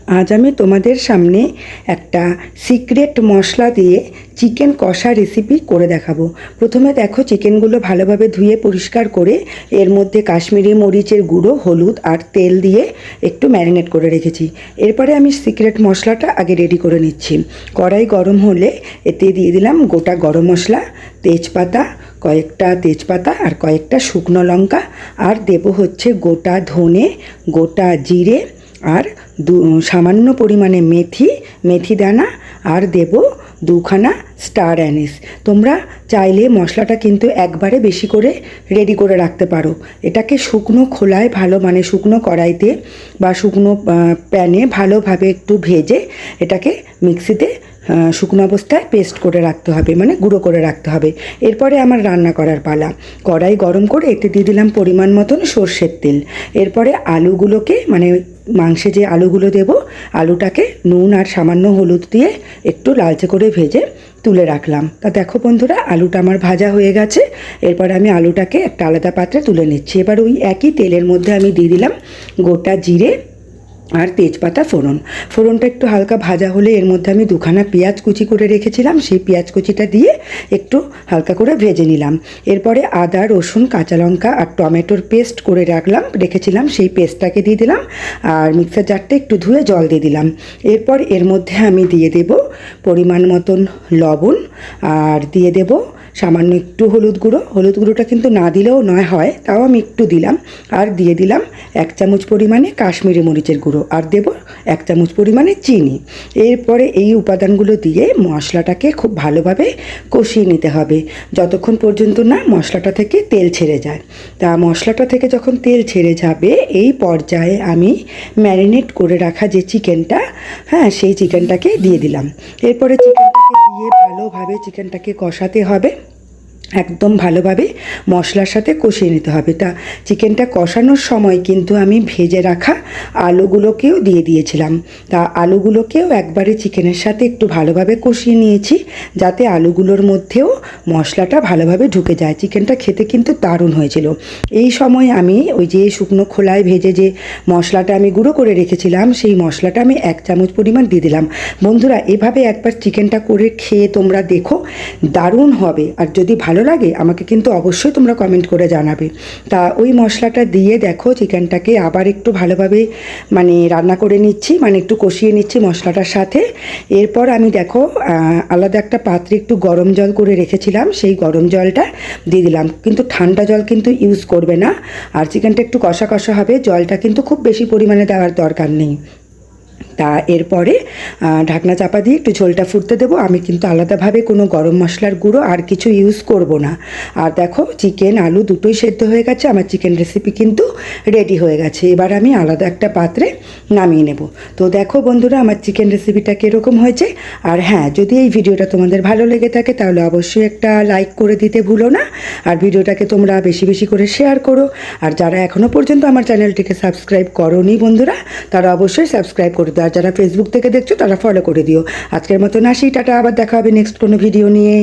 আজ আমি তোমাদের সামনে একটা সিক্রেট মশলা দিয়ে চিকেন কষা রেসিপি করে দেখাবো। প্রথমে দেখো চিকেনগুলো ভালোভাবে ধুয়ে পরিষ্কার করে এর মধ্যে কাশ্মীরি মরিচের গুঁড়ো, হলুদ আর তেল দিয়ে একটু ম্যারিনেট করে রেখেছি। এরপরে আমি সিক্রেট মশলাটা আগে রেডি করে নিচ্ছি। কড়াই গরম হলে এতে দিয়ে দিলাম গোটা গরম মশলা, কয়েকটা তেজপাতা আর কয়েকটা শুকনো লঙ্কা, আর দেবো হচ্ছে গোটা ধনে, গোটা জিরে আর সামান্য পরিমাণে মেথি দানা, আর দেব দুখানা স্টার অ্যানিস। তোমরা চাইলে মশলাটা কিন্তু একবারে বেশি করে রেডি করে রাখতে পারো। এটাকে শুকনো খোলায় শুকনো কড়াইতে বা শুকনো প্যানে ভালোভাবে একটু ভেজে এটাকে মিক্সিতে শুকনো অবস্থায় পেস্ট করে রাখতে হবে, গুঁড়ো করে রাখতে হবে। এরপরে আমার রান্না করার পালা। কড়াই গরম করে এতে দিয়ে দিলাম পরিমাণ মতন সর্ষের তেল। এরপরে আলুগুলোকে মাংসে যে আলুগুলো দেব, আলুটাকে নুন আর সামান্য হলুদ দিয়ে একটু লালচে করে ভেজে তুলে রাখলাম। তা দেখো বন্ধুরা, আলুটা আমার ভাজা হয়ে গেছে। এরপরে আমি আলুটাকে একটা আলাদা পাত্রে তুলে নিচ্ছি। এবার ওই একই তেলের মধ্যে আমি দিয়ে দিলাম গোটা জিরে আর তেজপাতা ফোড়নটা একটু হালকা ভাজা হলে এর মধ্যে আমি দুখানা পেঁয়াজ কুচি করে রেখেছিলাম, সেই পেঁয়াজ কুচিটা দিয়ে একটু হালকা করে ভেজে নিলাম। এরপরে আদা, রসুন, কাঁচা লঙ্কা আর টমেটোর পেস্ট করে রেখেছিলাম, সেই পেস্টটাকে দিয়ে দিলাম। আর মিক্সার জারটা একটু ধুয়ে জল দিয়ে দিলাম। এরপর এর মধ্যে আমি দিয়ে দেব পরিমাণ মতন লবণ, আর দিয়ে দেব সামান্য একটু হলুদ গুঁড়োটা কিন্তু না দিলেও নয় হয়, তাও আমি একটু দিলাম। আর দিয়ে দিলাম 1 চামচ পরিমাণে কাশ্মীরি মরিচের গুঁড়ো, আর দেব 1 চামচ পরিমাণে চিনি। এরপরে এই উপাদানগুলো দিয়ে মশলাটাকে খুব ভালোভাবে কষিয়ে নিতে হবে যতক্ষণ পর্যন্ত না মশলাটা থেকে তেল ছেড়ে যায়। তা মশলাটা থেকে যখন তেল ছেড়ে যাবে, এই পর্যায়ে আমি ম্যারিনেট করে রাখা যে চিকেনটা, সেই চিকেনটাকে দিয়ে দিলাম। এরপরে চিকেনটাকে দিয়ে ভালোভাবে চিকেনটাকে কষাতে হবে, একদম ভালোভাবে মশলার সাথে কষিয়ে নিতে হবে। তা চিকেনটা কষানোর সময় কিন্তু আমি ভেজে রাখা আলুগুলোকেও দিয়ে দিয়েছিলাম। তা আলুগুলোকেও একবারে চিকেনের সাথে একটু ভালোভাবে কষিয়ে নিয়েছি, যাতে আলুগুলোর মধ্যেও মশলাটা ভালোভাবে ঢুকে যায়। চিকেনটা খেতে কিন্তু দারুণ হয়েছিল। এই সময় আমি ওই যে শুকনো খোলায় ভেজে যে মশলাটা আমি গুঁড়ো করে রেখেছিলাম, সেই মশলাটা আমি 1 চামচ পরিমাণ দিয়ে দিলাম। বন্ধুরা, এভাবে একবার চিকেনটা করে খেয়ে তোমরা দেখো, দারুণ হবে। আর যদি ভালো লাগে আমাকে কিন্তু অবশ্যই তোমরা কমেন্ট করে জানাবে। তা ওই মশলাটা দিয়ে দেখো চিকেনটাকে আবার একটু ভালোভাবে রান্না করে নিচ্ছি, একটু কষিয়ে নিচ্ছি মশলাটার সাথে। এরপর আমি দেখো আলাদা একটা পাত্রে একটু গরম জল করে রেখেছিলাম, সেই গরম জলটা দিয়ে দিলাম। কিন্তু ঠান্ডা জল কিন্তু ইউজ করবে না, আর চিকেনটা একটু কষা কষা হবে, জলটা কিন্তু খুব বেশি পরিমাণে দেওয়ার দরকার নেই। তা এরপরে ঢাকনা চাপা দিয়ে একটু ঝোলটা ফুটতে দেবো। আমি কিন্তু আলাদাভাবে কোনো গরম মশলার গুঁড়ো আর কিছু ইউজ করব না। আর দেখো চিকেন আলু দুটোই সেদ্ধ হয়ে গেছে, আমার চিকেন রেসিপি কিন্তু রেডি হয়ে গেছে। এবার আমি আলাদা একটা পাত্রে নামিয়ে নেব। তো দেখো বন্ধুরা, আমার চিকেন রেসিপিটা কীরকম হয়েছে। আর যদি এই ভিডিওটা তোমাদের ভালো লেগে থাকে তাহলে অবশ্যই একটা লাইক করে দিতে ভুলো না, আর ভিডিওটাকে তোমরা বেশি বেশি করে শেয়ার করো। আর যারা এখনও পর্যন্ত আমার চ্যানেলটিকে সাবস্ক্রাইব করোনি বন্ধুরা, তারা অবশ্যই সাবস্ক্রাইব করে দাও। আর যারা ফেসবুক থেকে দেখছো তারা ফলো করে দিও। আজকের মতন আসি, টাটা। আবার দেখা হবে নেক্সট কোনো ভিডিও নিয়ে।